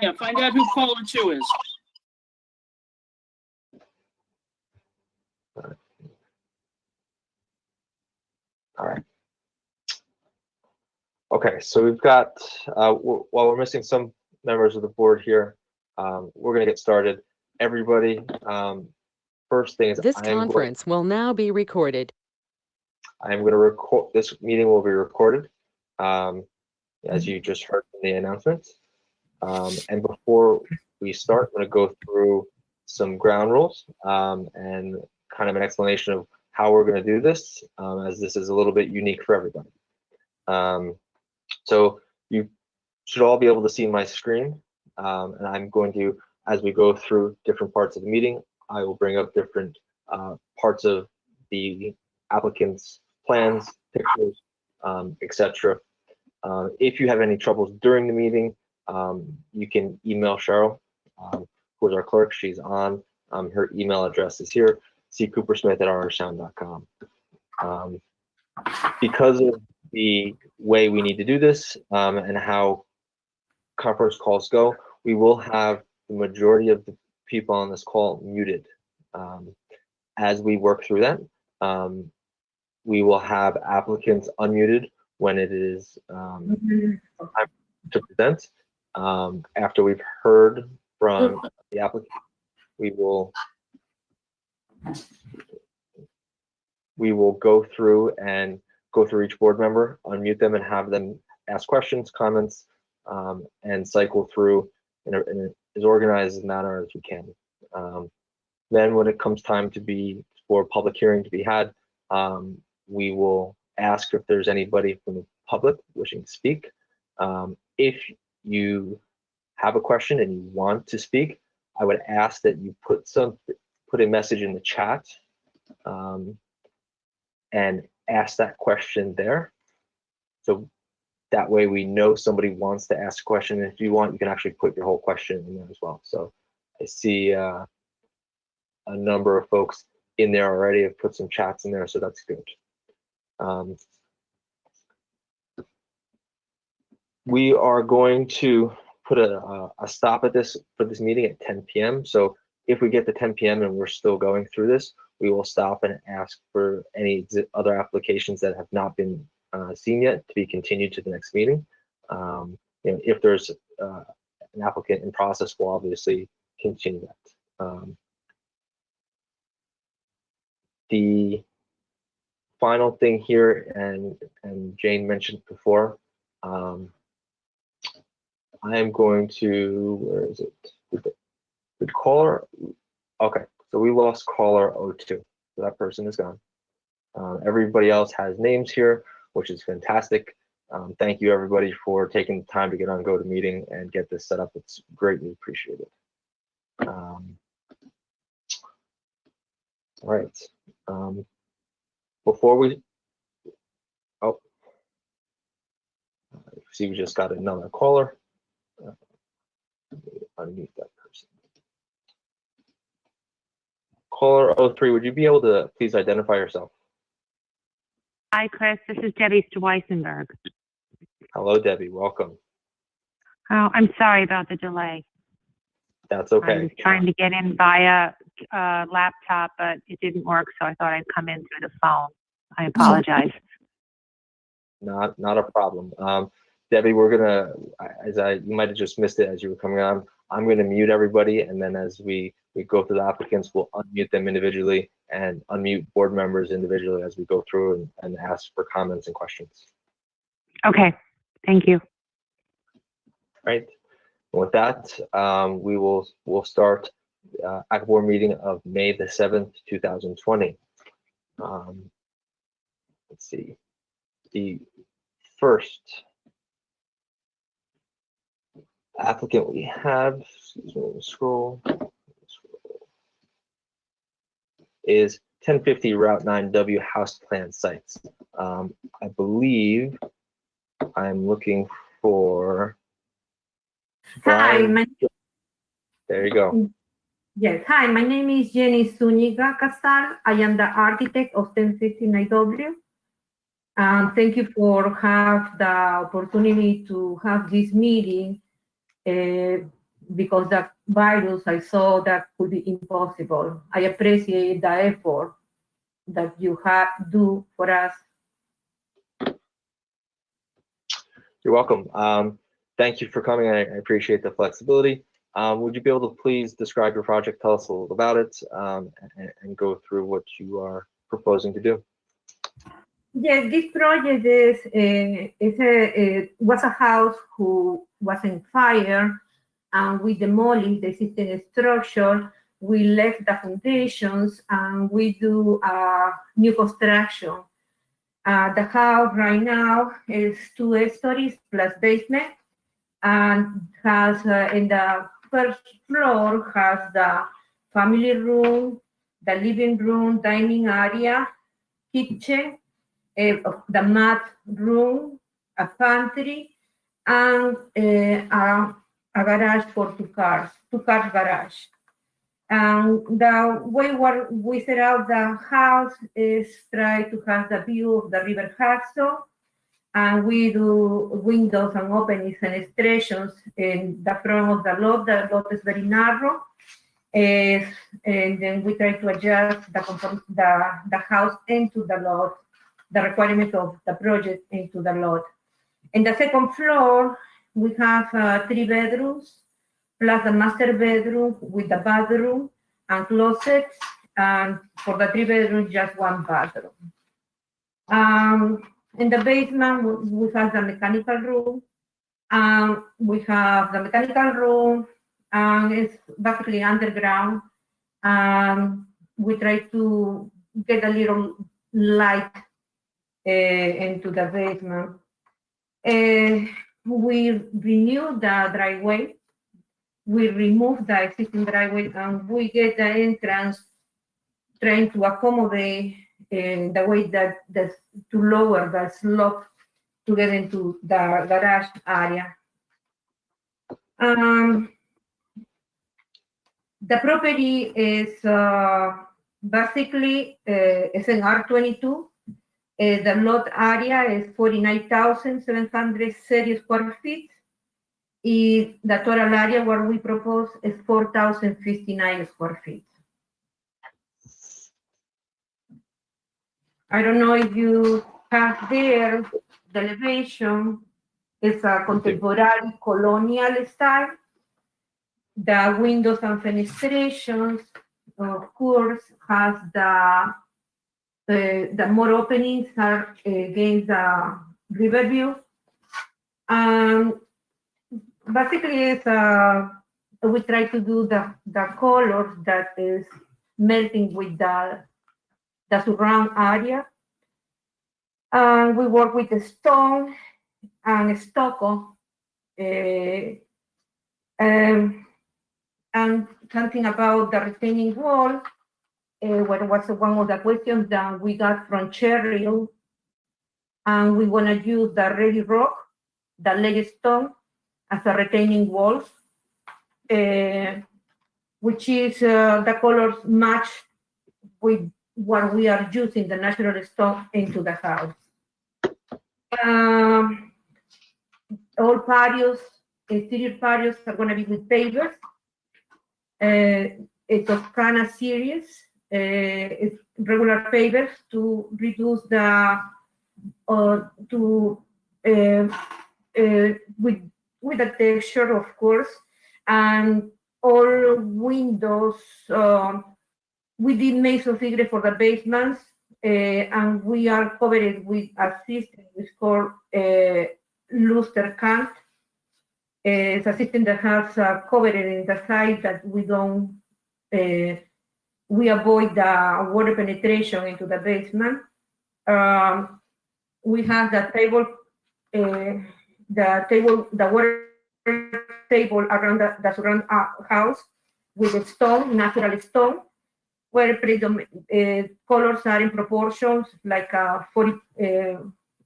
Yeah, find out who caller 2 is. All right. Okay, so we've got, while we're missing some members of the board here, we're going to get started. Everybody, first thing is this conference will now be recorded. I am going to record, this meeting will be recorded, as you just heard from the announcements. And before we start, I'm going to go through some ground rules and kind of an explanation of how we're going to do this, as this is a little bit unique for everybody. So you should all be able to see my screen, and I'm going to, as we go through different parts of the meeting, I will bring up different parts of the applicant's plans, pictures, etc. If you have any troubles during the meeting, you can email Cheryl, who is our clerk. She's on. Her email address is here, coopersmith@orangetown.com. Because of the way we need to do this and how conference calls go, we will have the majority of the people on this call muted. As we work through that, we will have applicants unmuted when it is time to present. After we've heard from the applicant, we will go through each board member, unmute them, and have them ask questions, comments, and cycle through in as organized a manner as we can. Then when it comes time for public hearing to be had, we will ask if there's anybody from the public wishing to speak. If you have a question and you want to speak, I would ask that you put a message in the chat and ask that question there. So that way we know somebody wants to ask a question. And if you want, you can actually put your whole question in there as well. So I see a number of folks in there already have put some chats in there, so that's good. We are going to put a stop at this for this meeting at 10 p.m. So if we get to 10 p.m. and we're still going through this, we will stop and ask for any other applications that have not been seen yet to be continued to the next meeting. If there's an applicant in process, we'll obviously continue that. The final thing here, and Jane mentioned before, I am going to, where is it? Did caller? Okay, so we lost caller 02. So that person is gone. Everybody else has names here, which is fantastic. Thank you everybody for taking the time to get on GoToMeeting and get this set up. It's greatly appreciated. All right. Before we, see, we just got another caller. Unmute that person. Caller 03, would you be able to please identify yourself? Hi, Chris. This is Debbie Steweisenberg. Hello, Debbie. Welcome. Oh, I'm sorry about the delay. That's okay. I was trying to get in via laptop, but it didn't work, so I thought I'd come in through the phone. I apologize. Not a problem. Debbie, we're gonna, you might have just missed it as you were coming on. I'm gonna mute everybody, and then as we go through the applicants, we'll unmute them individually and unmute board members individually as we go through and ask for comments and questions. Okay, thank you. Right. With that, we'll start ACABOR meeting of May the 7th, 2020. Let's see. The first applicant we have, excuse me, scroll, is 1050 Route 9W House Plan Sites. I believe I'm looking for. Hi, there you go. Yes, hi, my name is Jenny Zuniga Casar. I am the architect of 1059W. Thank you for have the opportunity to have this meeting. because the virus, I saw that could be impossible. I appreciate the effort that you have do for us. You're welcome. Thank you for coming. I appreciate the flexibility. Would you be able to please describe your project, tell us a little about it, and go through what you are proposing to do? Yes, this project was a house who was on fire, and we demolished the existing structure. We left the foundations, and we do new construction. The house right now is 2 stories plus basement, and has in the first floor has the family room, the living room, dining area, kitchen, the mat room, a pantry, and a garage for 2 cars, 2-car garage. And the way we set out the house is try to have the view of the River Hudson, and we do windows and openings and extensions in the front of the lot. The lot is very narrow, and then we try to adjust the house into the lot, the requirement of the project into the lot. In the second floor, we have 3 bedrooms, plus the master bedroom with the bathroom and closets, and for the 3 bedrooms, just 1 bathroom. In the basement, we have the mechanical room. We have the mechanical room, and it's basically underground. We try to get a little light into the basement. We renew the driveway. We remove the existing driveway, and we get the entrance trying to accommodate the way that to lower the slope to get into the garage area. The property is basically it's an R22. The lot area is 49,730 square feet. The total area where we propose is 4,059 square feet. I don't know if you have there the elevation. It's a contemporary colonial style. The windows and fenestrations, of course, has the more openings are against the river view. Basically, it's we try to do the color that is melting with the surround area. We work with the stone and stucco. And something about the retaining wall, what was one of the questions that we got from Cheryl, and we want to use the ready rock, the leg stone, as a retaining walls, which is the colors match with what we are using, the natural stone, into the house. All patios, exterior patios are going to be with pavers. A Toscana series, it's regular pavers to reduce the with the texture, of course, and all windows. We did mason figure for the basements, and we are covered with a system which is called luster cant. It's a system that has covered in the side that we don't, we avoid the water penetration into the basement. We have the table, the water table around the surround house with the stone, natural stone, where colors are in proportions, like 40,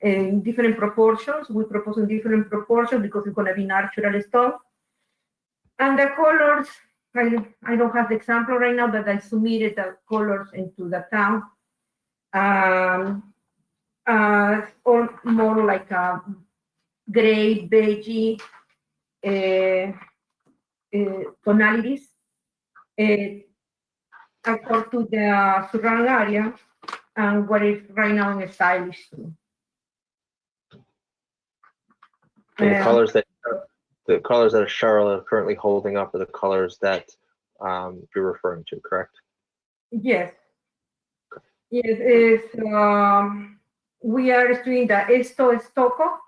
in different proportions. We propose in different proportions because it's going to be natural stone. And the colors, I don't have the example right now, but I submitted the colors into the town. Or more like a gray, beigey, tonalities according to the surrounding area and what is right now in stylish too. So the colors that Cheryl is currently holding up are the colors that you're referring to, correct? Yes. Yes, we are doing the estoco,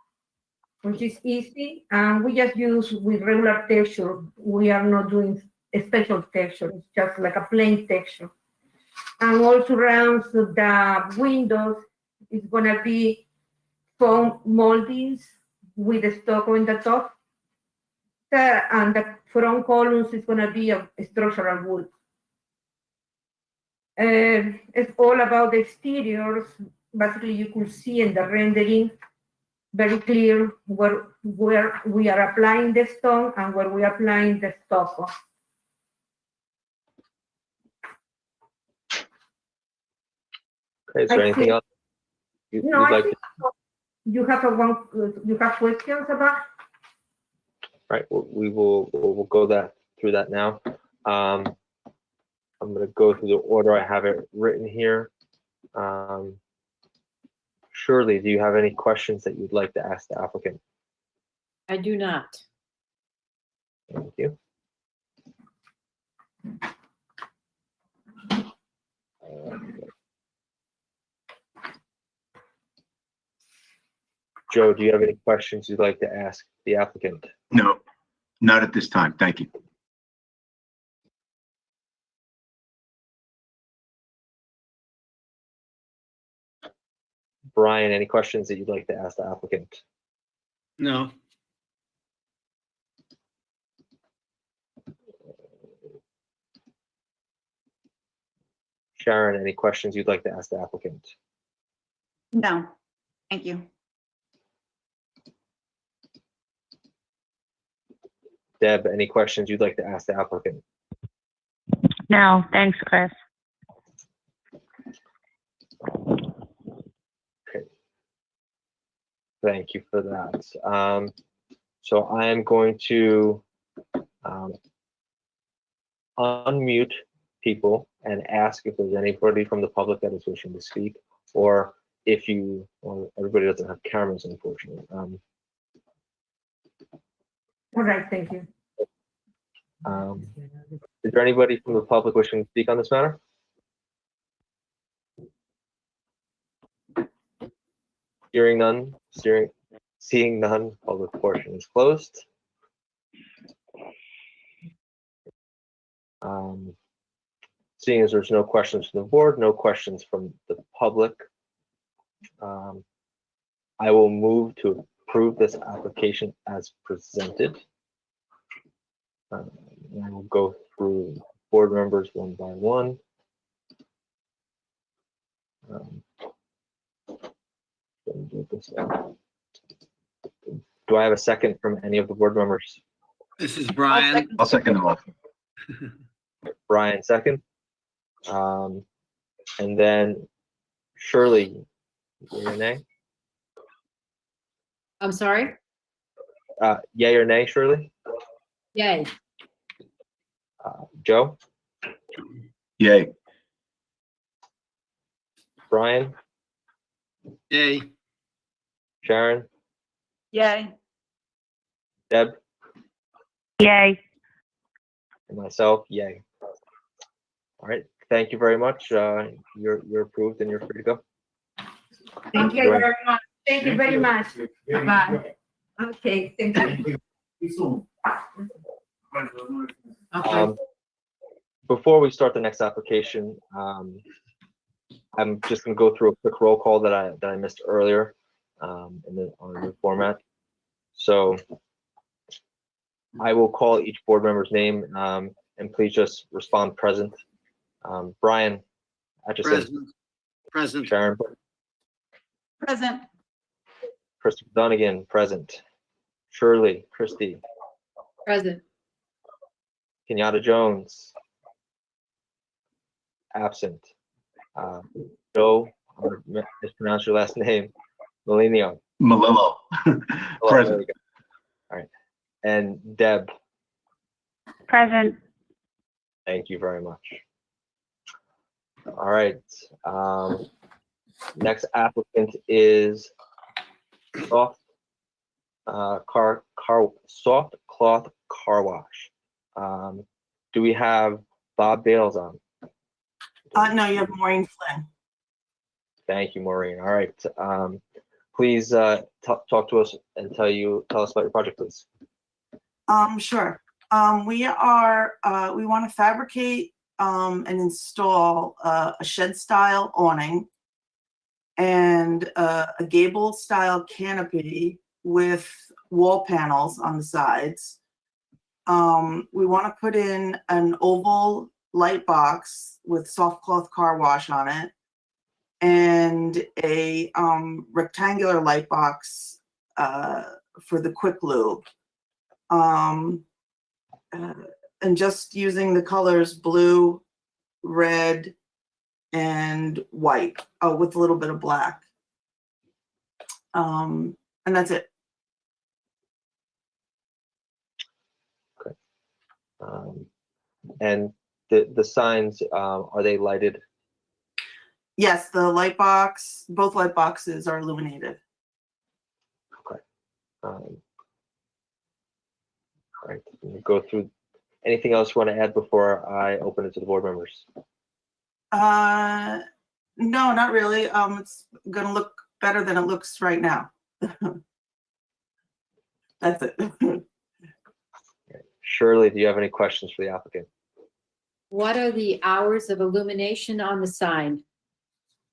which is easy, and we just use with regular texture. We are not doing a special texture, it's just like a plain texture. And also around the windows, it's gonna be foam moldings with the stucco in the top. And the front columns is gonna be a structural wood. It's all about the exteriors. Basically, you could see in the rendering very clear where we are applying the stone and where we are applying the stucco. Okay, is there I anything think- else you'd No, I like think to? you have questions about? Right, we'll go through that now. I'm going to go through the order I have it written here. Shirley, do you have any questions that you'd like to ask the applicant? I do not. Thank you. Joe, do you have any questions you'd like to ask the applicant? No, not at this time. Thank you. Brian, any questions that you'd like to ask the applicant? No. Sharon, any questions you'd like to ask the applicant? No, thank you. Deb, any questions you'd like to ask the applicant? No, thanks, Chris. Okay. Thank you for that. So I am going to unmute people and ask if there's anybody from the public that is wishing to speak, or if you, well, everybody doesn't have cameras, unfortunately. All right, thank you. Is there anybody from the public wishing to speak on this matter? Hearing none, seeing none, public portion is closed. Seeing as there's no questions from the board, no questions from the public, I will move to approve this application as presented. And we'll go through board members one by one. Do I have a second from any of the board members? This is Brian. I'll second the motion. Brian, second. And then Shirley, yay or nay? I'm sorry? Yay or nay, Shirley? Yay. Joe? Yay. Brian? Yay. Sharon? Yay. Deb? Yay. And myself, yay. All right, thank you very much. You're approved and you're free to go. Thank you you. very much. Thank you very much. Bye. Okay, thank you. Okay. Before we start the next application, I'm just going to go through a quick roll call that I missed earlier on the new format. So I will call each board member's name, and please just respond present. Brian Atchison. Present. Sharon. Present. Christopher Dunnigan, present. Shirley, Christie, Present. Kenyatta Jones, absent. Joe, I'm gonna mispronounce your last name, Molinio. Malillo. Oh, there Present. we go. All right, and Deb. Present. Thank you very much. All right. Next applicant is Soft Soft Cloth Car Wash. Do we have Bob Bagels on? No, you have Maureen Flynn. Thank you, Maureen. All right. Please talk to us and tell us about your project, please. Sure. We want to fabricate and install a shed style awning and a gable style canopy with wall panels on the sides. We want to put in an oval light box with soft cloth car wash on it and a rectangular light box for the quick lube. And just using the colors blue, red, and white, with a little bit of black. And that's it. And the signs, are they lighted? Yes, the light box, both light boxes are illuminated. Okay. All right. We'll go through. Anything else you want to add before I open it to the board members? No, not really. It's gonna look better than it looks right now. That's it. Shirley, do you have any questions for the applicant? What are the hours of illumination on the sign?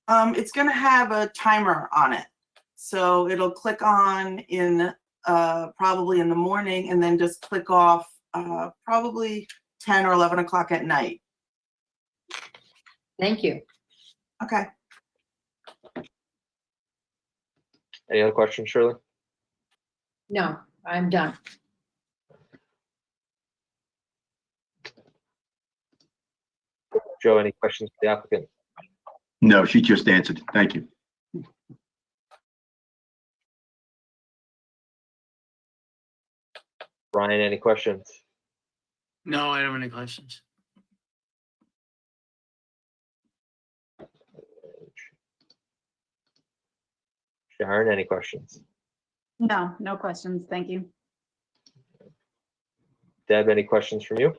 It's gonna have a timer on it. So it'll click on in probably in the morning and then just click off probably 10 or 11 o'clock at night. Thank you. Okay. Any other questions, Shirley? No, I'm done. Joe, any questions for the applicant? No, she just answered. Thank you. Brian, any questions? No, I don't have any questions. Sharon, any questions? No, no questions. Thank you. Deb, any questions from you?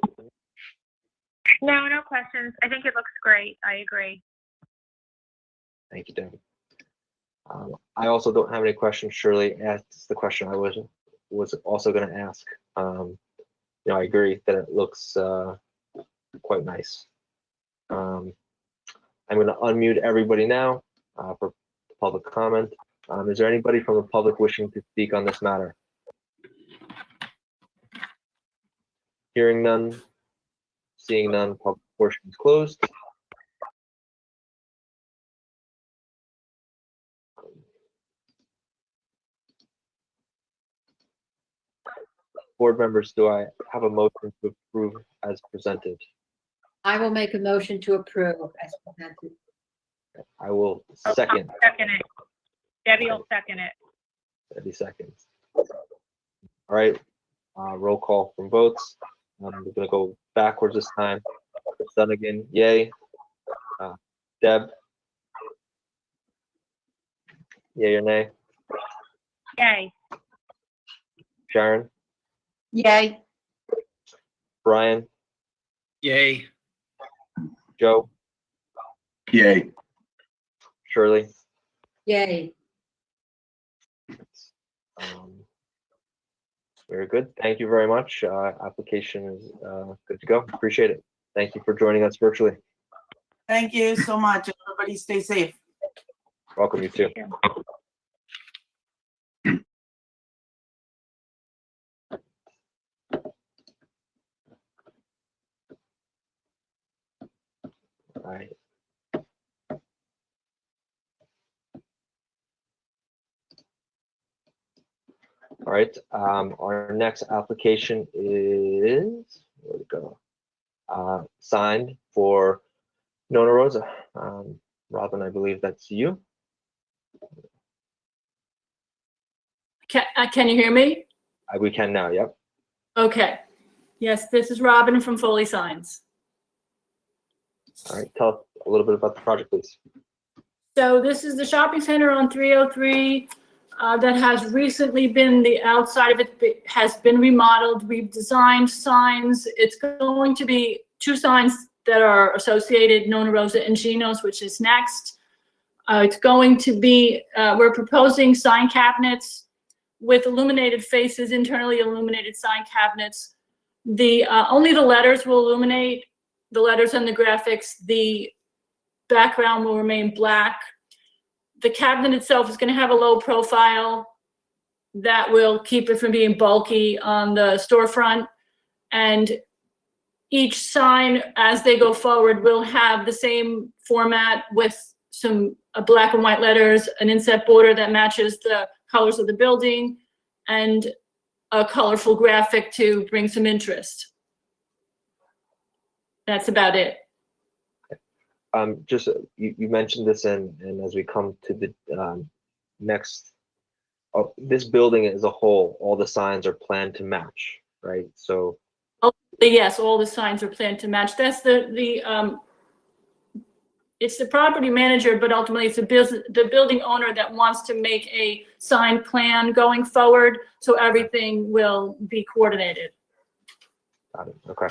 No, no questions. I think it looks great. I agree. Thank you, Deb. I also don't have any questions. Shirley asked the question I was also going to ask. I agree that it looks quite nice. I'm going to unmute everybody now for public comment. Is there anybody from the public wishing to speak on this matter? Hearing none, seeing none, public portion is closed. Board members, do I have a motion to approve as presented? I will make a motion to approve as presented. I will second. Second it. Debbie will second it. 30 seconds. All right, roll call from votes. We're gonna go backwards this time. Dunnigan, yay. Deb? Yay or nay? Yay. Sharon? Yay. Brian? Yay. Joe? Yay. Shirley? Yay. Very good. Thank you very much. Application is good to go. Appreciate it. Thank you for joining us virtually. Thank you so much. Everybody stay safe. Welcome, you too. All right. All right, our next application is, where'd it go? Signed for Nona Rosa. Robin, I believe that's you. Can you hear me? We can now, yep. Okay. Yes, this is Robin from Foley Signs. All right, tell us a little bit about the project, please. So this is the shopping center on 303 that has recently been, the outside of it has been remodeled. We've designed signs. It's going to be 2 signs that are associated, Nona Rosa and Gino's, which is next. It's going to be, we're proposing sign cabinets with illuminated faces, internally illuminated sign cabinets. Only the letters will illuminate, the letters and the graphics. The background will remain black. The cabinet itself is going to have a low profile that will keep it from being bulky on the storefront. And each sign, as they go forward, will have the same format with some black and white letters, an inset border that matches the colors of the building, and a colorful graphic to bring some interest. That's about it. Just you mentioned this, and as we come to the next, this building as a whole, all the signs are planned to match, right? So yes, all the signs are planned to match. That's it's the property manager, but ultimately it's the building owner that wants to make a sign plan going forward, so everything will be coordinated. got it. Okay,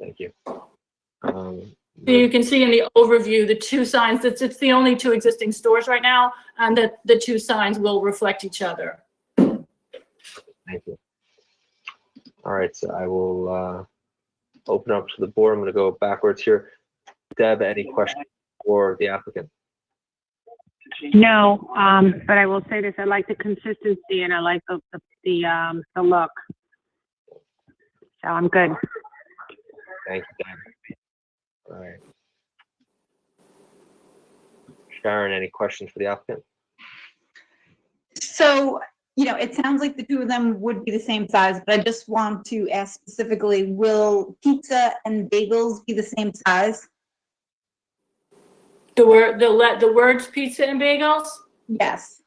thank you. So you can see in the overview, the 2 signs, it's the only 2 existing stores right now, and that the 2 signs will reflect each other. Thank you. All right, so I will open up to the board. I'm going to go backwards here. Deb, any questions for the applicant? No, but I will say this, I like the consistency and I like the look. So I'm good. Thank you, Deb. All right. Sharon, any questions for the applicant? So, it sounds like the 2 of them would be the same size, but I just want to ask specifically, will pizza and bagels be the same size? The words pizza and bagels? Yes.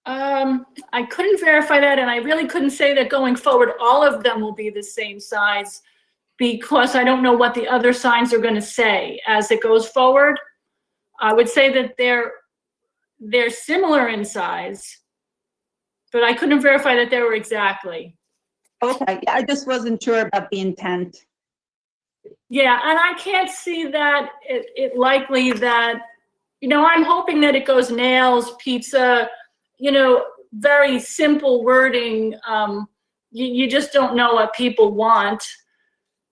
I couldn't verify that, and I really couldn't say that going forward, all of them will be the same size, because I don't know what the other signs are going to say as it goes forward. I would say that they're similar in size, but I couldn't verify that they were exactly. Okay, I just wasn't sure about the intent. Yeah, and I can't see that it likely that, I'm hoping that it goes nails, pizza, very simple wording. You just don't know what people want,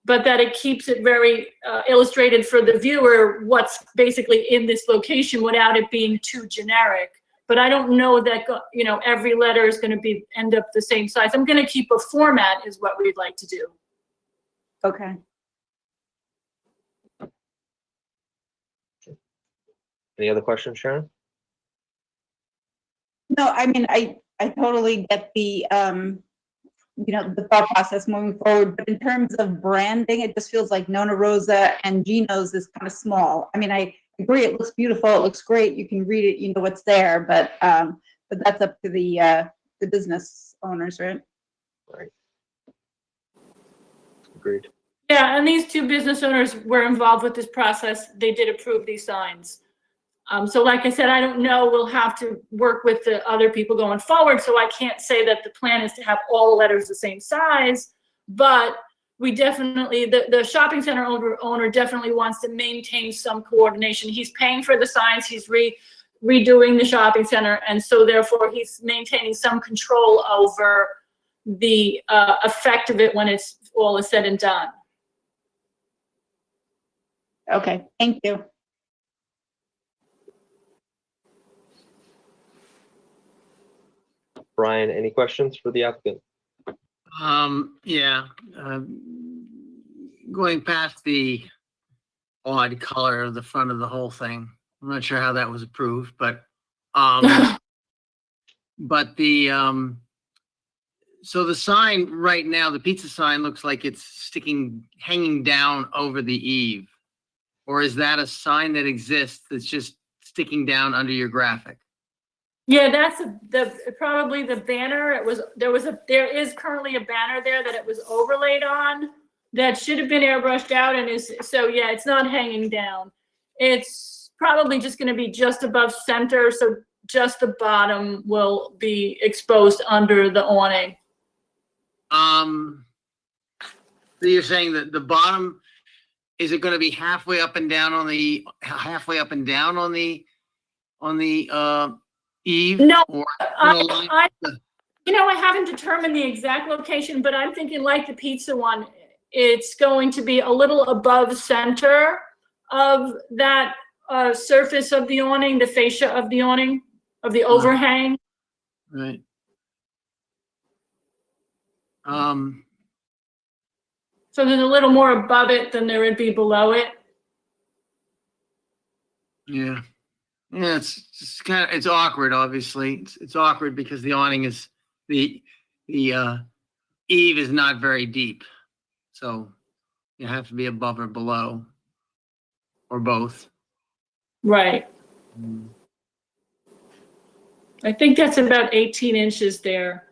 but that it keeps it very illustrated for the viewer what's basically in this location without it being too generic. But I don't know that, every letter is going to end up the same size. I'm going to keep a format is what we'd like to do. Okay. Any other questions, Sharon? No, I mean, I totally get the, the thought process moving forward, but in terms of branding, it just feels like Nona Rosa and Gino's is kind of small. I mean, I agree, it looks beautiful, it looks great, you can read it, you know what's there, but that's up to the business owners, right? Right. Agreed. Yeah, and these 2 business owners were involved with this process. They did approve these signs. So like I said, I don't know, we'll have to work with the other people going forward. So I can't say that the plan is to have all the letters the same size, but we definitely, the shopping center owner definitely wants to maintain some coordination. He's paying for the signs, he's redoing the shopping center, and so therefore he's maintaining some control over the effect of it when it's all is said and done. Okay, thank you. Brian, any questions for the applicant? Yeah. Going past the odd color of the front of the whole thing, I'm not sure how that was approved, but but so the sign right now, the pizza sign looks like it's hanging down over the eave, or is that a sign that exists that's just sticking down under your graphic? Yeah, that's probably the banner. There is currently a banner there that it was overlaid on. that should have been airbrushed out and is, so yeah, it's not hanging down. It's probably just gonna be just above center, so just the bottom will be exposed under the awning. So you're saying that the bottom, is it gonna be halfway up and down on the eave? No, Or I haven't determined the exact location, but I'm thinking like the pizza one, it's going to be a little above center of that surface of the awning, the fascia of the awning, of the overhang. Right. So there's a little more above it than there would be below it. Yeah. Yeah, it's kind of, it's awkward, obviously. It's awkward because the awning is, the eave is not very deep. So you have to be above or below, or both. Right. I think that's about 18 inches there,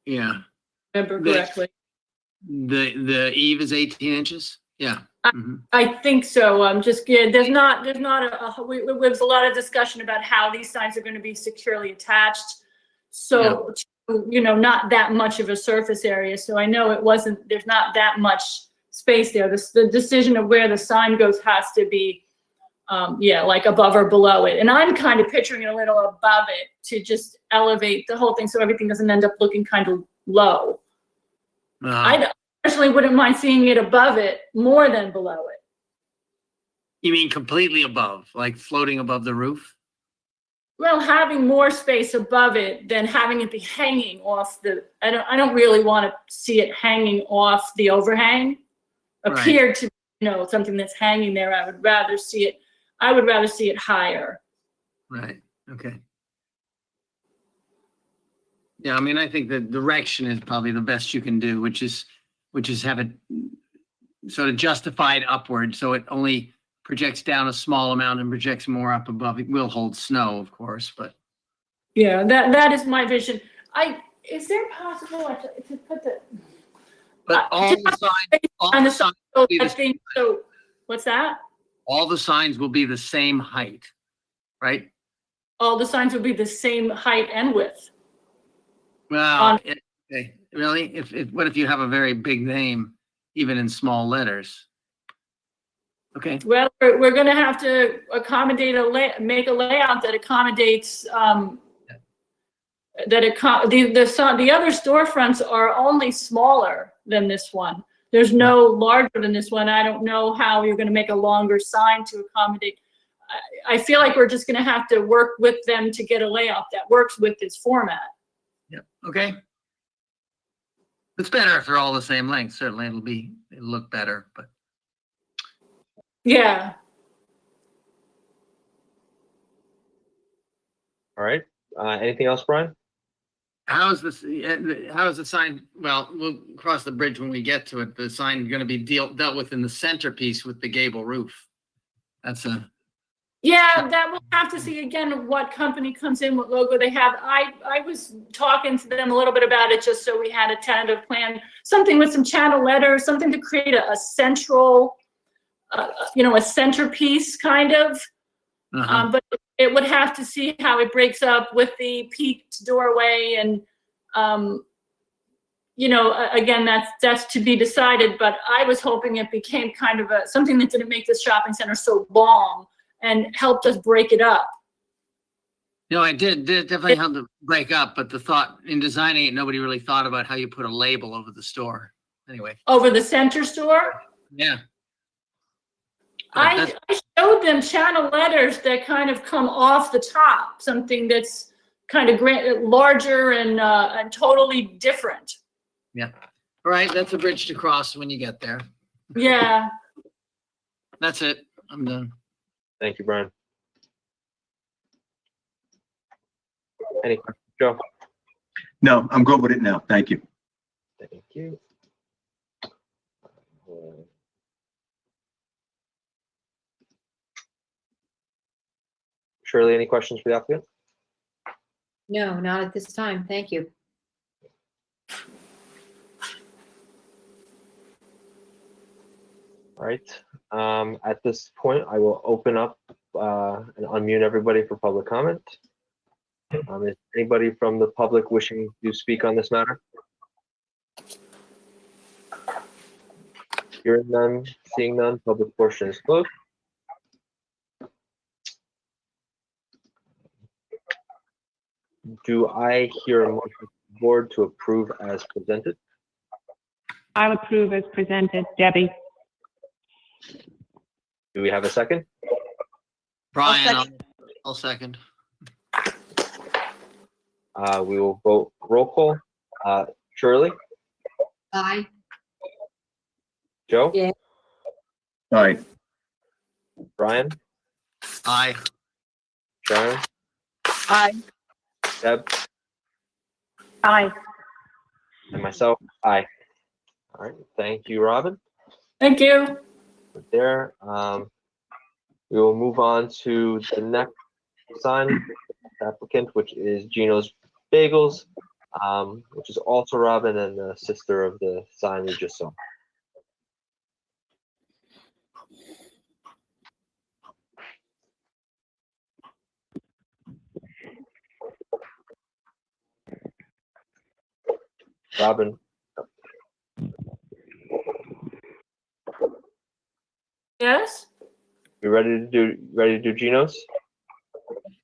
Yeah. if I remember correctly. The eave is 18 inches? Yeah. Mhm. I think so. There's not there's a lot of discussion about how these signs are going to be securely attached. So, not that much of a surface area. So I know there's not that much space there. The decision of where the sign goes has to be, like above or below it. And I'm kind of picturing it a little above it to just elevate the whole thing so everything doesn't end up looking kind of low. I personally wouldn't mind seeing it above it more than below it. You mean completely above, like floating above the roof? Well, having more space above it than having it be hanging off I don't really want to see it hanging off the overhang. Appear to something that's hanging there. I would rather see it higher. Right. Okay. Yeah, I mean, I think the direction is probably the best you can do, which is have it sort of justified upward, so it only projects down a small amount and projects more up above. It will hold snow, of course, but yeah, that is my vision. Is there possible to put the? But all the signs will be the same. So, what's that? All the signs will be the same height, right? All the signs will be the same height and width. Well, okay, really? What if you have a very big name, even in small letters? Okay. Well, we're going to have to accommodate make a layout that accommodates the other storefronts are only smaller than this one. There's no larger than this one. I don't know how you're going to make a longer sign to accommodate. I feel like we're just going to have to work with them to get a layout that works with this format. Yeah. Okay. It's better if they're all the same length. Certainly, it'll look better. But yeah. All right. Anything else, Brian? How is the sign? Well, we'll cross the bridge when we get to it. The sign going to be dealt with in the centerpiece with the gable roof. Yeah, that we'll have to see again what company comes in, what logo they have. I was talking to them a little bit about it just so we had a tentative plan, something with some channel letters, something to create a central, a centerpiece kind of. But it would have to see how it breaks up with the peaked doorway and, again, that's to be decided. But I was hoping it became kind of something that didn't make this shopping center so long and helped us break it up. No, it did definitely help to break up, but the thought in designing it, nobody really thought about how you put a label over the store. Anyway. Over the center store? Yeah. I showed them channel letters that kind of come off the top, something that's kind of larger and totally different. Yeah. All right, that's a bridge to cross when you get there. Yeah. That's it. I'm done. Thank you, Brian. Any questions, Joe? No, I'm good with it now. Thank you. Thank you. Shirley, any questions for the applicant? No, not at this time. Thank you. All right. At this point, I will open up and unmute everybody for public comment. Is anybody from the public wishing to speak on this matter? Hearing none, seeing none, public portion is closed. Do I hear a motion from the board to approve as presented? I'll approve as presented. Debbie? Do we have a second? Brian, I'll second. We will vote roll call. Shirley, Aye. Joe, Yeah. Aye. Brian, Aye. Sharon, Aye. Deb, Aye. and myself, aye. All right, thank you, Robin. Thank you. There, we will move on to the next sign applicant, which is Gino's Bagels, which is also Robin and the sister of the sign we just saw. Robin, Yes? you ready to do Gino's?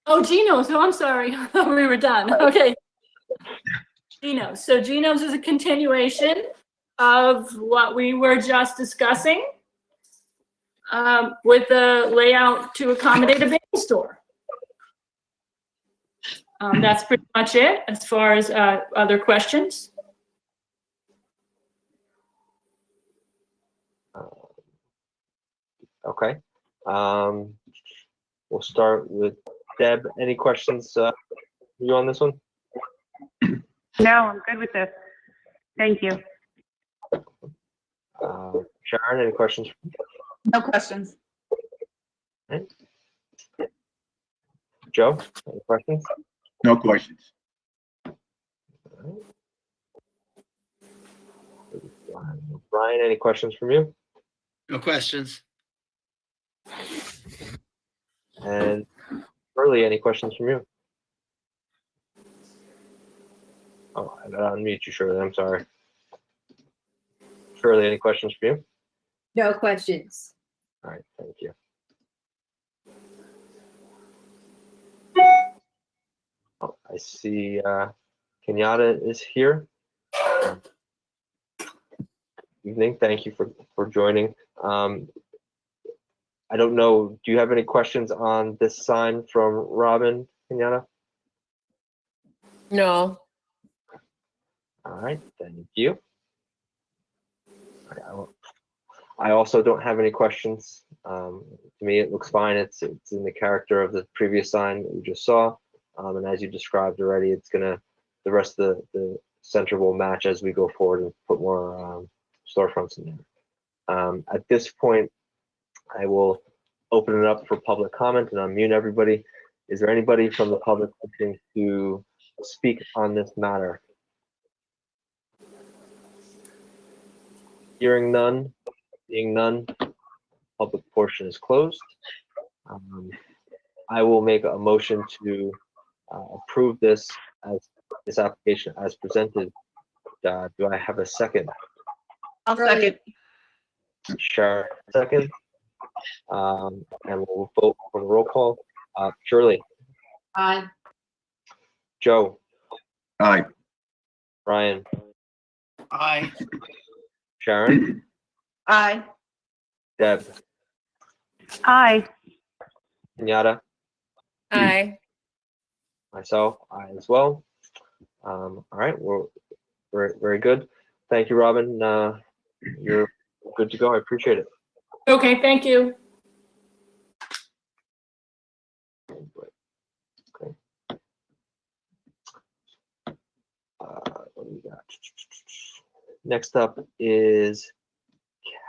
Oh, Gino's. Oh, I'm sorry. I thought we were done. Okay. Gino's. So Gino's is a continuation of what we were just discussing with the layout to accommodate a bagel store. That's pretty much it as far as other questions. Okay. We'll start with Deb. Any questions for you on this one? No, I'm good with this. Thank you. Sharon, any questions? No questions. Joe, any questions? No questions. Brian, any questions from you? No questions. And Shirley, any questions from you? Oh, I gotta unmute you, Shirley. I'm sorry. Shirley, any questions from you? No questions. All right, thank you. Oh, I see Kenyatta is here. Evening, thank you for joining. I don't know, do you have any questions on this sign from Robin, Kenyatta? No. All right, thank you. I also don't have any questions. To me, it looks fine. It's in the character of the previous sign that we just saw. And as you described already, the rest of the center will match as we go forward and put more storefronts in there. At this point, I will open it up for public comment and unmute everybody. Is there anybody from the public wishing to speak on this matter? Hearing none, seeing none, public portion is closed. I will make a motion to approve this application as presented. Do I have a second? I'll second. Sharon, second. And we'll vote for the roll call. Shirley, Aye. Joe, Aye. Brian, Aye. Sharon, Aye. Deb, Aye. Kenyatta, Aye. myself, I as well. All right, we're very good. Thank you, Robin. You're good to go. I appreciate it. Okay, thank you. Okay. What do we got? Next up is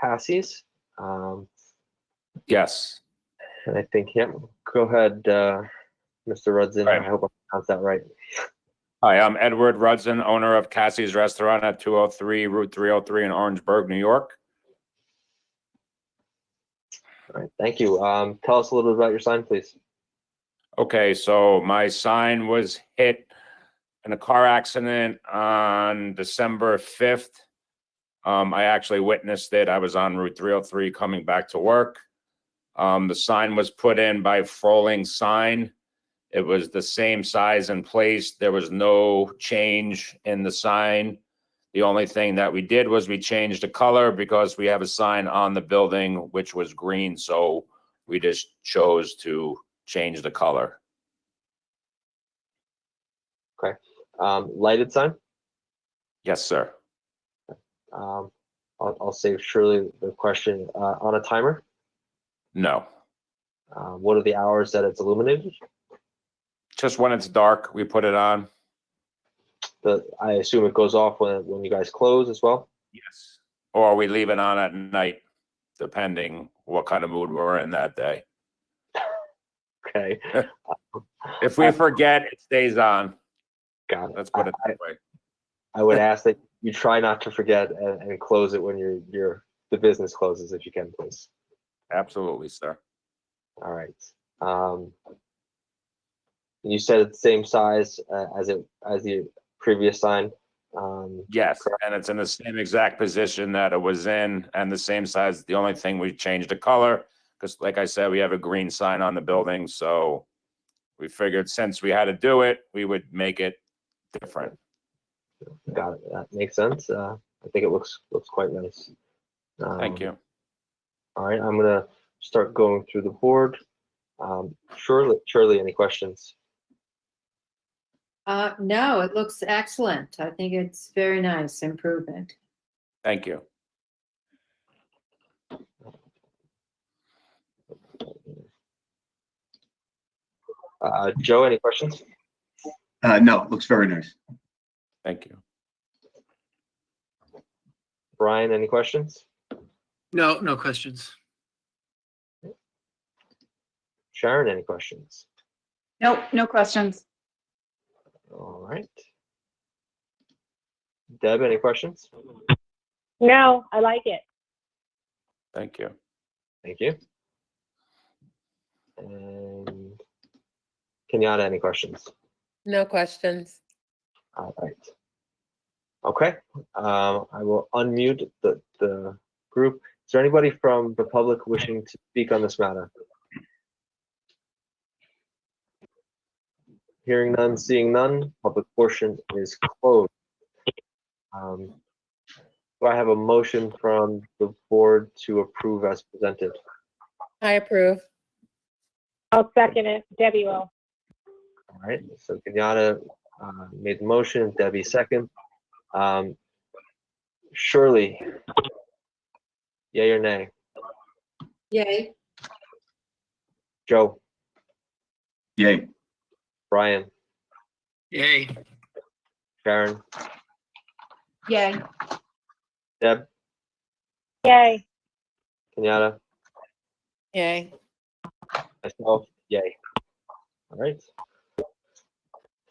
Cassie's. Yes. And I think, yep, go ahead, Mr. Rudson. Right. I hope I pronounced that right. Hi, I'm Edward Rudson, owner of Cassie's Restaurant at 203 Route 303 in Orangeburg, New York. All right, thank you. Tell us a little bit about your sign, please. Okay, so my sign was hit in a car accident on December 5th. I actually witnessed it. I was on Route 303 coming back to work. The sign was put in by Froling Sign. It was the same size and place. There was no change in the sign. The only thing that we did was we changed the color because we have a sign on the building which was green, so we just chose to change the color. Okay. Lighted sign? Yes, sir. I'll save Shirley the question. On a timer? No. What are the hours that it's illuminated? Just when it's dark, we put it on. I assume it goes off when you guys close as well? Yes. Or we leave it on at night, depending what kind of mood we're in that day. Okay. If we forget, it stays on. Got it. Let's put it that way. I would ask that you try not to forget and close it when the business closes, if you can, please. Absolutely, sir. All right. You said it's the same size as the previous sign. Yes, correct? and it's in the same exact position that it was in and the same size. The only thing we changed the color because, like I said, we have a green sign on the building. So we figured since we had to do it, we would make it different. Got it. That makes sense. I think it looks quite nice. Thank you. All right, I'm gonna start going through the board. Shirley, any questions? No, it looks excellent. I think it's very nice improvement. Thank you. Joe, any questions? No, looks very nice. Thank you. Brian, any questions? No, no questions. Sharon, any questions? Nope, no questions. All right. Deb, any questions? No, I like it. Thank you. Thank you. And Kenyatta, any questions? No questions. All right. Okay. I will unmute the group. Is there anybody from the public wishing to speak on this matter? Hearing none, seeing none, public portion is closed. Do I have a motion from the board to approve as presented? I approve. I'll second it. Debbie will. All right, so Kenyatta made the motion, Debbie second. Shirley, yay or nay? Yay. Joe, Yay. Brian, Yay. Sharon, Yay. Deb, Yay. Kenyatta, Yay. myself, yay. All right.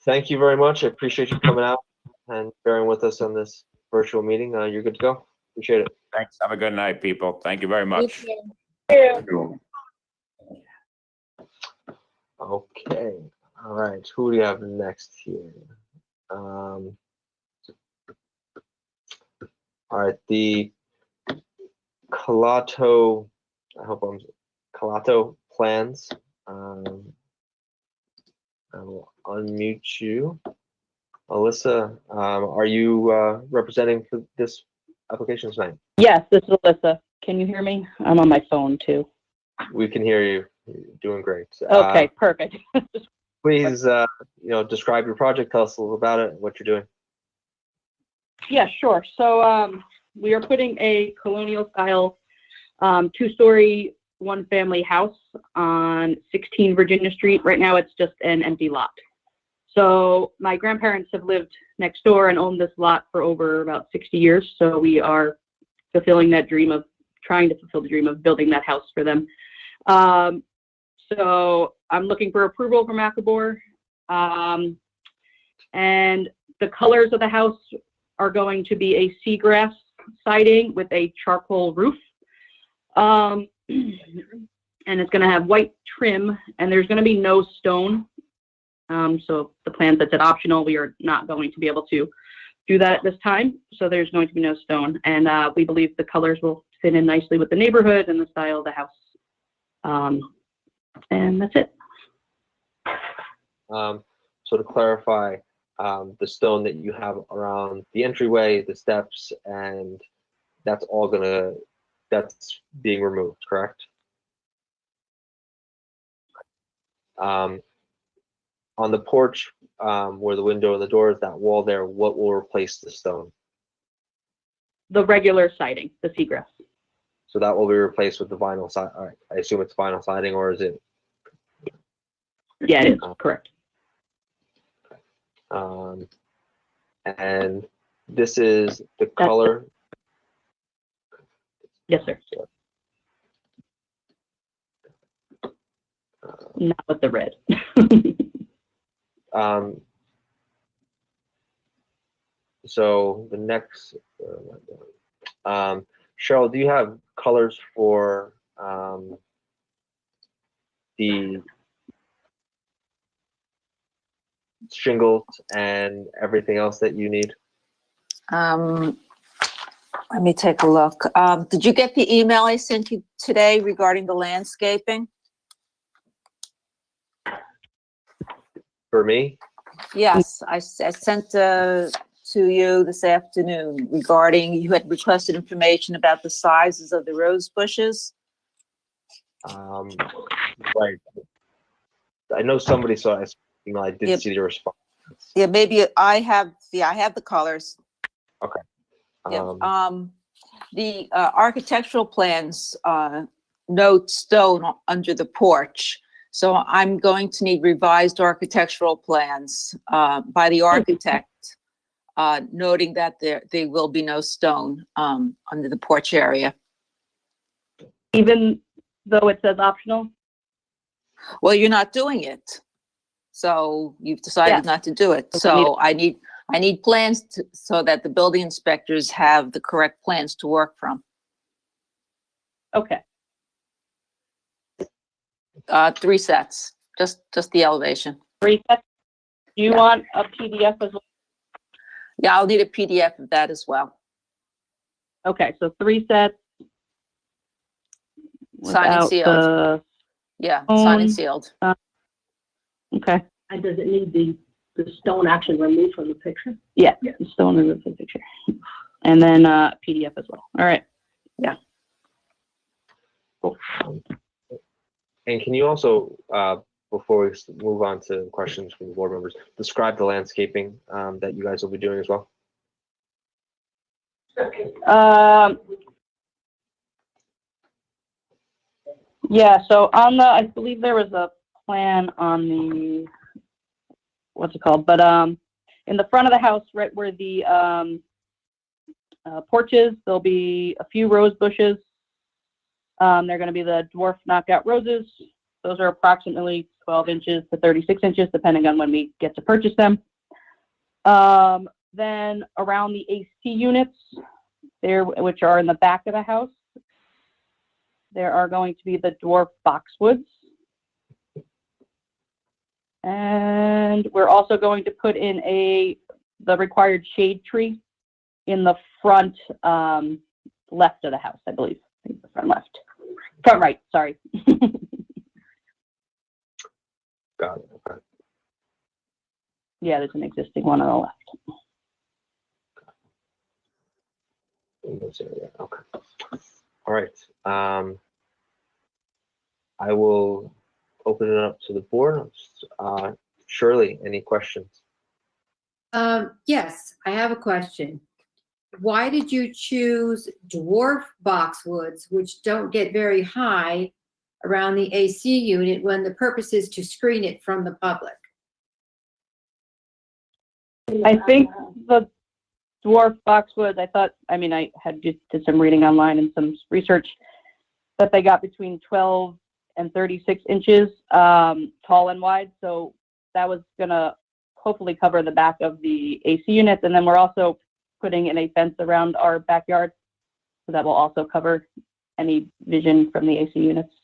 Thank you very much. I appreciate you coming out and bearing with us on this virtual meeting. You're good to go. Appreciate it. Thanks. Have a good night, people. Thank you very much. Okay. All right. Who do you have next here? All right. The Calato, Calato plans. I will unmute you. Alyssa, are you representing for this application tonight? Yes, this is Alyssa. Can you hear me? I'm on my phone too. We can hear you. You're doing great. Okay, perfect. Please, describe your project. Tell us a little about it, what you're doing. Yeah, sure. So we are putting a colonial style 2-story, 1-family house on 16 Virginia Street. Right now it's just an empty lot. So my grandparents have lived next door and owned this lot for over about 60 years. So we are trying to fulfill the dream of building that house for them. So I'm looking for approval from ACABOR. And the colors of the house are going to be a seagrass siding with a charcoal roof. And it's gonna have white trim, and there's gonna be no stone. So the plan that said optional, we are not going to be able to do that at this time. So there's going to be no stone, and we believe the colors will fit in nicely with the neighborhood and the style of the house. And that's it. So to clarify, the stone that you have around the entryway, the steps, and that's being removed, correct? On the porch, where the window and the door is, that wall there, what will replace the stone? The regular siding, the seagrass. So that will be replaced with the vinyl side. All right, I assume it's vinyl siding, or is it? Yeah, it is, correct. And this is the color. Yes, sir. Not with the red. So the next, Cheryl, do you have colors for the shingles and everything else that you need? Let me take a look. Did you get the email I sent you today regarding the landscaping? For me? Yes, I sent to you this afternoon regarding, you had requested information about the sizes of the rose bushes. Right. I know somebody saw it. I did Yep. see the response. Yeah, maybe I have the colors. Okay. Yeah. The architectural plans note stone under the porch. So I'm going to need revised architectural plans by the architect, noting that there will be no stone under the porch area. Even though it says optional? Well, you're not doing it. So you've decided not to do it. So I need plans so that the building inspectors have the correct plans to work from. Okay. 3 sets, just the elevation. 3 sets? Do you want a PDF as well? Yeah, I'll need a PDF of that as well. Okay, so 3 sets. Signed and without sealed. the Yeah, stone. signed and sealed. Okay. And does it need the stone actually removed from the picture? Yeah, the stone in the picture. And then PDF as well. All right. Yeah. Cool. And can you also, before we move on to questions from the board members, describe the landscaping that you guys will be doing as well? Yeah, so on the, I believe there was a plan on the, what's it called? But in the front of the house, right where the porch is, there'll be a few rose bushes. They're going to be the dwarf knockout roses. Those are approximately 12 inches to 36 inches, depending on when we get to purchase them. Then around the AC units, there, which are in the back of the house, there are going to be the dwarf boxwoods. And we're also going to put in the required shade tree in the front left of the house, I believe. I think the front left. Front right, sorry. Got it. Okay. Yeah, there's an existing one on the left. In this area. Okay. All right. I will open it up to the board. Shirley, any questions? Yes, I have a question. Why did you choose dwarf boxwoods, which don't get very high around the AC unit when the purpose is to screen it from the public? I think the dwarf boxwoods, I had just did some reading online and some research that they got between 12 and 36 inches tall and wide. So that was gonna hopefully cover the back of the AC units. And then we're also putting in a fence around our backyard. So that will also cover any vision from the AC units.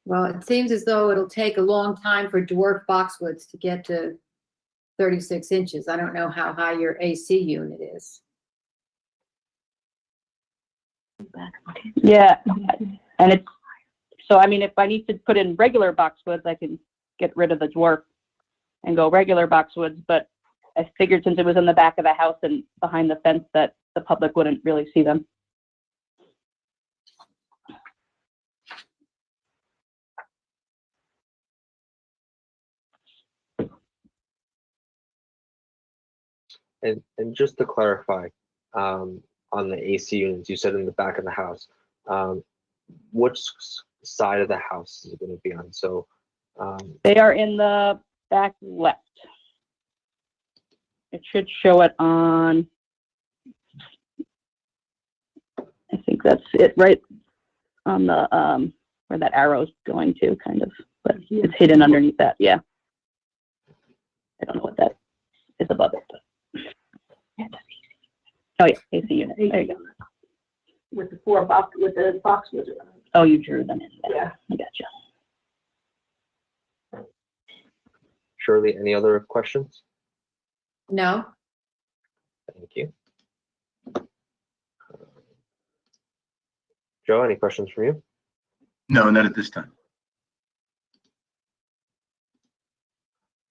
Well, it seems as though it'll take a long time for dwarf boxwoods to get to 36 inches. I don't know how high your AC unit is. Yeah, and it's, so I mean, if I need to put in regular boxwoods, I can get rid of the dwarf and go regular boxwoods, but I figured since it was in the back of the house and behind the fence that the public wouldn't really see them. And just to clarify, on the AC units, you said in the back of the house, which side of the house is it going to be on? So They are in the back left. It should show it on, I think that's it, right on the, where that arrow's going to, kind of, but it's hidden underneath that, yeah. I don't know what that is above it, but. Oh, yeah, AC unit, there you go. With the with the boxwoods around. Oh, you drew them in there. Yeah. I gotcha. Shirley, any other questions? No? Thank you. Joe, any questions from you? No, not at this time.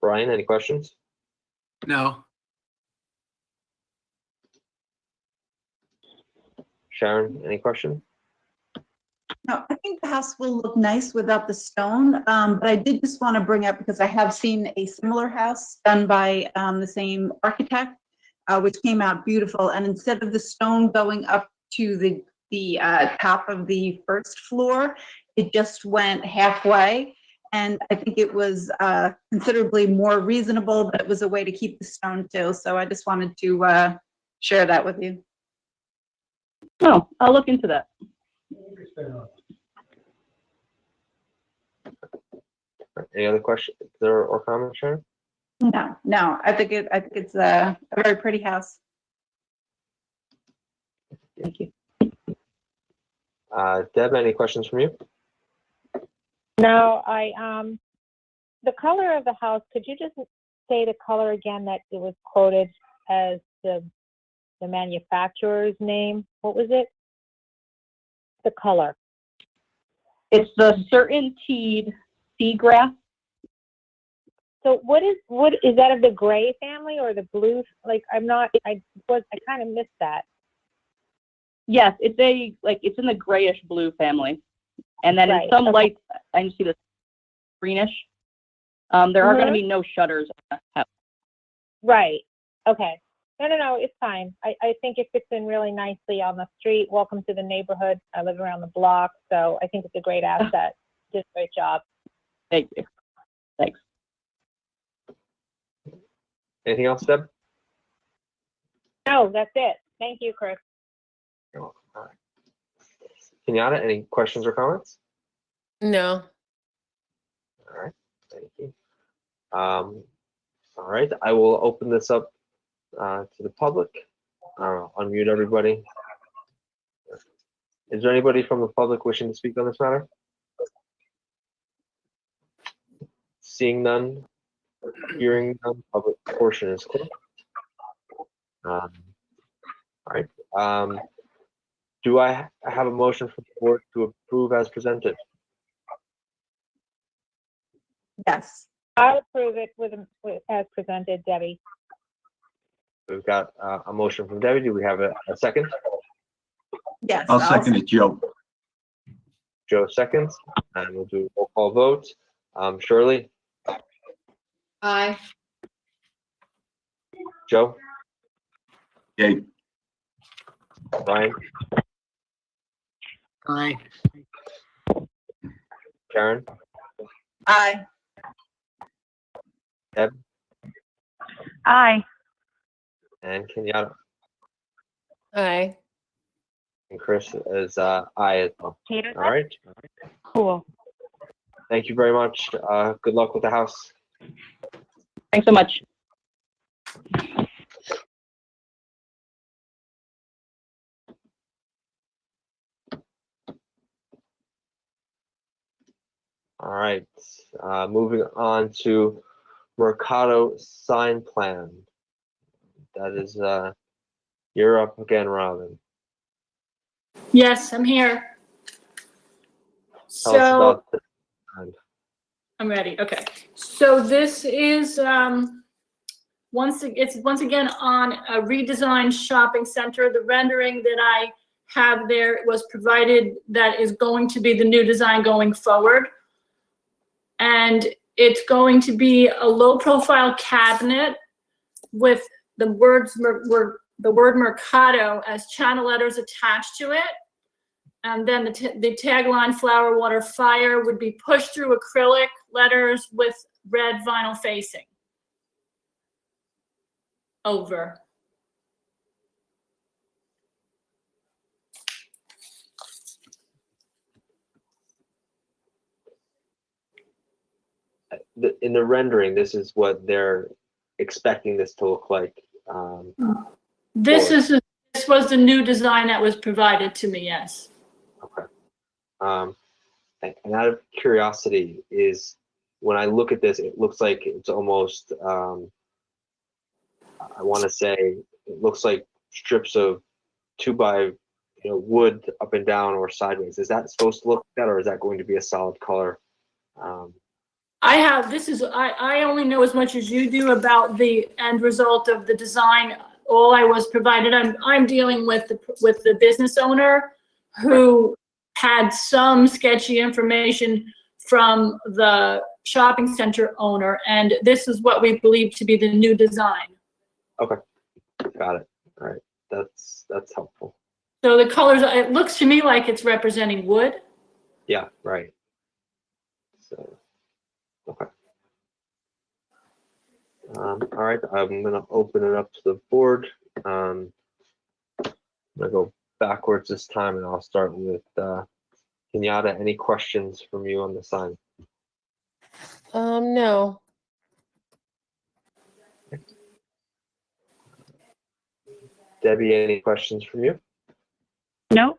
Brian, any questions? No. Sharon, any questions? No, I think the house will look nice without the stone, but I did just want to bring up, because I have seen a similar house done by the same architect, which came out beautiful, and instead of the stone going up to the top of the first floor, it just went halfway, and I think it was considerably more reasonable, but it was a way to keep the stone too, so I just wanted to share that with you. Oh, I'll look into that. Any other questions or comments, Sharon? No, I think it's a very pretty house. Thank you. Deb, any questions from you? No, the color of the house, could you just say the color again that it was quoted as the manufacturer's name? What was it? The color. It's the Certainteed Seagrass. So what is that of the gray family or the blue? Like I kind of missed that. Yes, it's in the grayish blue family. And then in Right, some okay. lights, I can see the greenish. There are going to be no shutters on the house. Right. Okay. No, it's fine. I think it fits in really nicely on the street. Welcome to the neighborhood. I live around the block, so I think it's a great asset. Did a great job. Thank you. Thanks. Anything else, Deb? No, that's it. Thank you, Chris. You're welcome. All right. Kenyatta, any questions or comments? No. All right, thank you. All right, I will open this up to the public. Unmute everybody. Is there anybody from the public wishing to speak on this matter? Seeing none, hearing none, public portion is closed. All right. Do I have a motion from the board to approve as presented? Yes. I'll approve it with as presented, Debbie. We've got a motion from Debbie. Do we have a second? Yes. I'll second it, Joe. Joe seconds, and we'll do a roll call vote. Shirley, Aye. Joe, Yay. Ryan, Aye. Sharon, Aye. Deb, Aye. and Kenyatta. Aye. And Chris is aye as well. All right. Cool. Thank you very much. Good luck with the house. Thanks so much. All right, moving on to Mercado sign plan. That is, you're up again, Robin. Yes, I'm here. Tell us So about the sign. I'm ready. Okay. So this is once again on a redesigned shopping center. The rendering that I have there was provided that is going to be the new design going forward. And it's going to be a low profile cabinet with the word Mercado as channel letters attached to it. And then the tagline flower, water, fire would be pushed through acrylic letters with red vinyl facing over. In the rendering, this is what they're expecting this to look like. This was the new design that was provided to me, yes. Okay. And out of curiosity, is when I look at this, it looks like it's almost, I want to say, it looks like strips of 2x wood up and down or sideways. Is that supposed to look like that, or is that going to be a solid color? I only know as much as you do about the end result of the design. All I was provided, I'm dealing with the business owner who had some sketchy information from the shopping center owner, and this is what we believe to be the new design. Okay, got it. All right, that's helpful. So the colors, it looks to me like it's representing wood. Yeah, right. So, okay. All right, I'm gonna open it up to the board. I'm gonna go backwards this time, and I'll start with Kenyatta. Any questions from you on the sign? No. Debbie, any questions from you? No.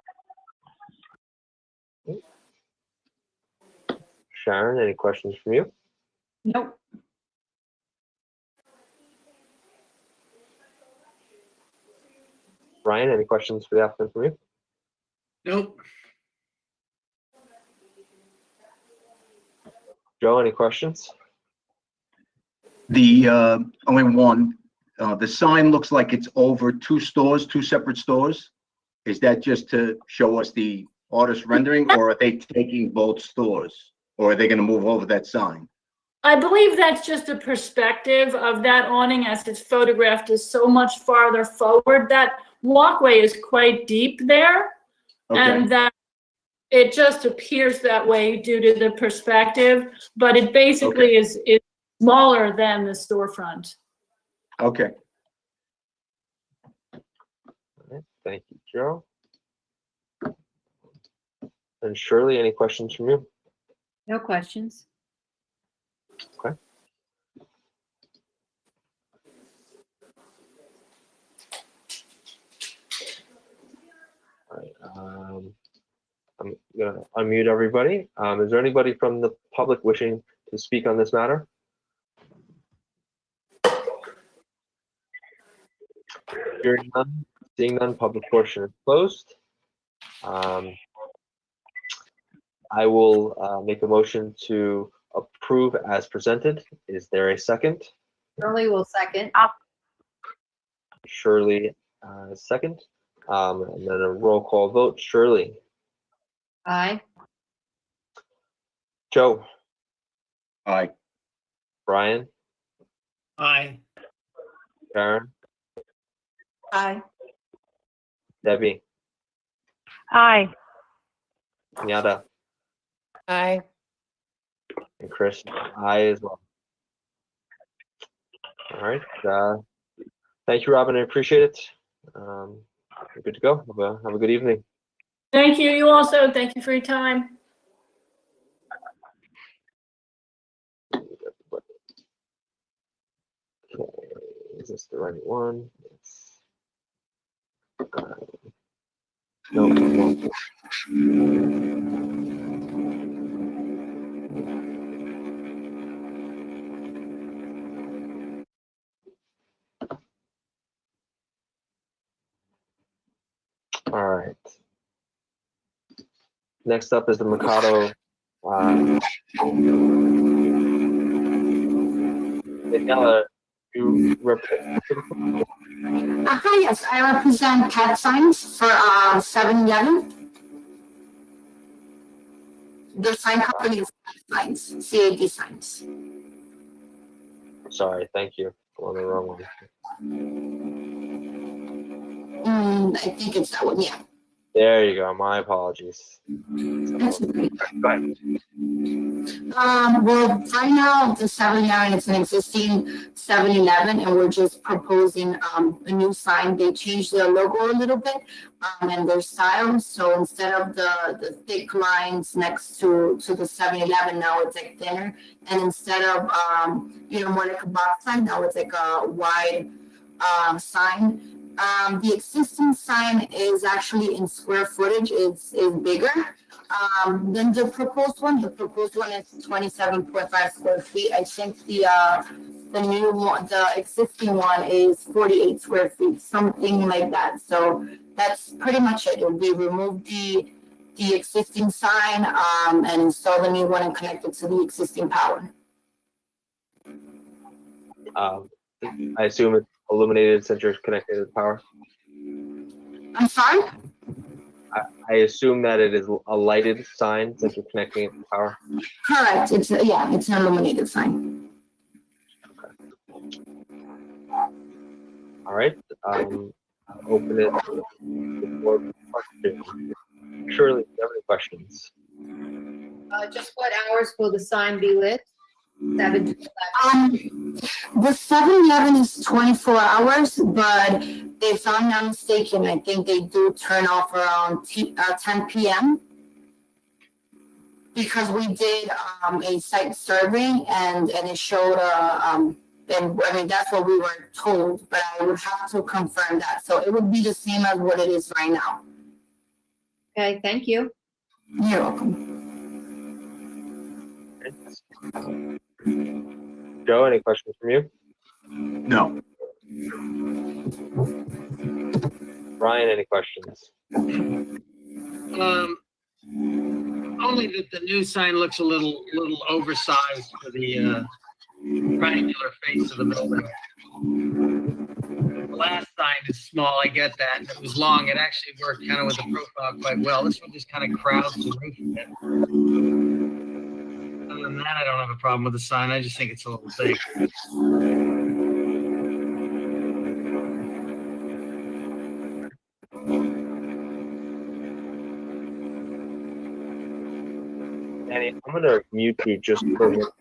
Sharon, any questions from you? Nope. Ryan, any questions for the applicant from you? Nope. Joe, any questions? The only one, the sign looks like it's over two separate stores. Is that just to show us the artist rendering, or are they taking both stores? Or are they gonna move over that sign? I believe that's just a perspective of that awning as it's photographed is so much farther forward. That walkway is quite deep there. Okay. And that it just appears that way due to the perspective, but it basically is smaller than the storefront. Okay. All right, thank you, Joe. And Shirley, any questions from you? No questions. Okay. All right, I'm gonna unmute everybody. Is there anybody from the public wishing to speak on this matter? Hearing none, seeing none, public portion is closed. I will make a motion to approve as presented. Is there a second? Shirley will second. Shirley, second. And then a roll call vote. Shirley. Aye. Joe. Aye. Brian. Aye. Karen. Aye. Debbie. Aye. Kenyatta. Aye. And Chris. Aye as well. All right. Thank you, Robin. I appreciate it. You're good to go. Have a good evening. Thank you. You also. Thank you for your time. Okay. Is this the right one? Yes. No, wrong. All right. Next up is the Mercado. Daniela, you represent. Hi, yes, I represent Cat Signs for 7-Eleven. The sign company is Cat Signs, CAD Signs. Sorry, thank you. I'm on the wrong one. I think it's that one, yeah. There you go. My apologies. That's okay. Go ahead. Well, right now, the 7-Eleven, it's an existing 7-Eleven, and we're just proposing a new sign. They changed their logo a little bit and their style. So instead of the thick lines next to the 7-Eleven, now it's like thinner. And instead of, more like a box sign, now it's like a wide sign. The existing sign is actually in square footage, is bigger than the proposed one. The proposed one is 27.5 square feet. I think the new one, the existing one is 48 square feet, something like that. So that's pretty much it. We remove the existing sign and install the new one and connect it to the existing power. I assume it's illuminated since you're connected to the power. I'm sorry? I assume that it is a lighted sign since you're connecting it to power. Correct. It's an illuminated sign. All right. Open it for questions. Shirley, do you have any questions? Just what hours will the sign be lit? 7 to 11. The 7-Eleven is 24 hours, but if I'm not mistaken, I think they do turn off around 10 p.m. because we did a site survey and it showed and I mean that's what we were told, but I would have to confirm that. So it would be the same as what it is right now. Okay, thank you. You're welcome. Joe, any questions from you? No. Brian, any questions? Only that the new sign looks a little oversized for the triangular face of the building. The last sign is small, I get that, and it was long. It actually worked kind of with the profile quite well. This one just kind of crowds the roof a bit. Other than that, I don't have a problem with the sign. I just think it's a little big. Danny, I'm going to mute you just for a minute.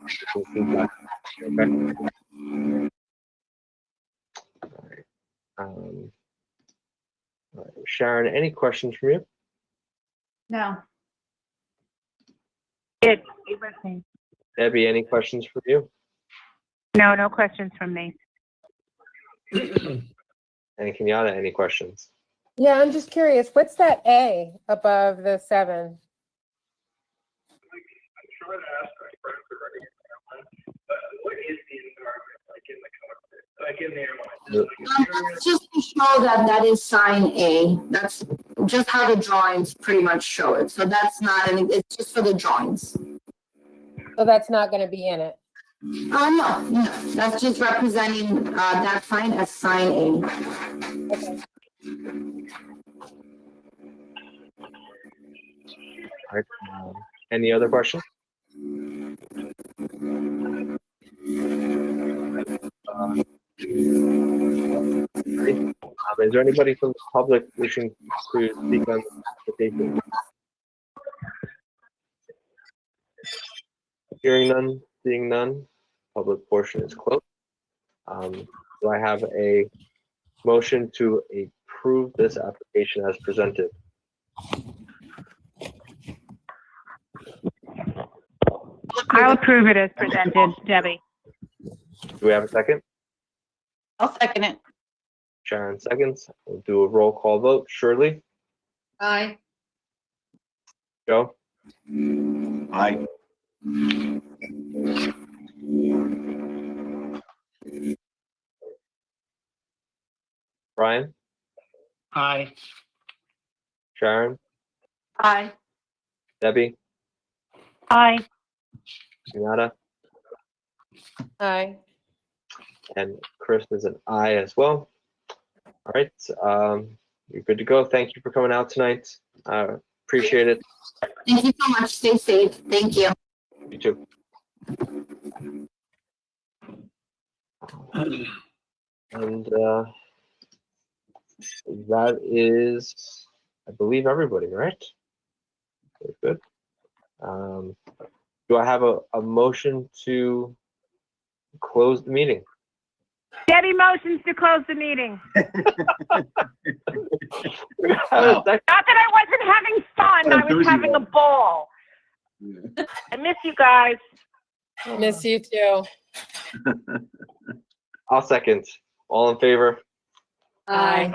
Feedback. Okay. All right. Sharon, any questions from you? No. Good. Debbie, any questions from you? No questions from me. And Kenyatta, any questions? Yeah, I'm just curious, what's that A above the 7? That's just to show that is sign A. That's just how the drawings pretty much show it. So that's not any, it's just for the drawings. So that's not going to be in it. No, that's just representing that sign as sign A. Okay. All right. Any other questions? Is there anybody from the public wishing to speak on the application? Hearing none, seeing none, public portion is closed. Do I have a motion to approve this application as presented? I'll approve it as presented, Debbie. Do we have a second? I'll second it. Sharon seconds. We'll do a roll call vote. Shirley? Aye. Joe? Aye. Brian? Aye. Sharon, Aye. Debbie, Aye. Renata, Aye. and Chris is an aye as well. All right, you're good to go. Thank you for coming out tonight. Appreciate it. Thank you so much. Stay safe. Thank you. You too. And that is, I believe, everybody, right? Very good. Do I have a motion to close the meeting? Debbie motions to close the meeting. Wow. Not that I wasn't having fun, I was having a ball. Yeah. I miss you guys. Miss you too. I'll second. All in favor? Aye.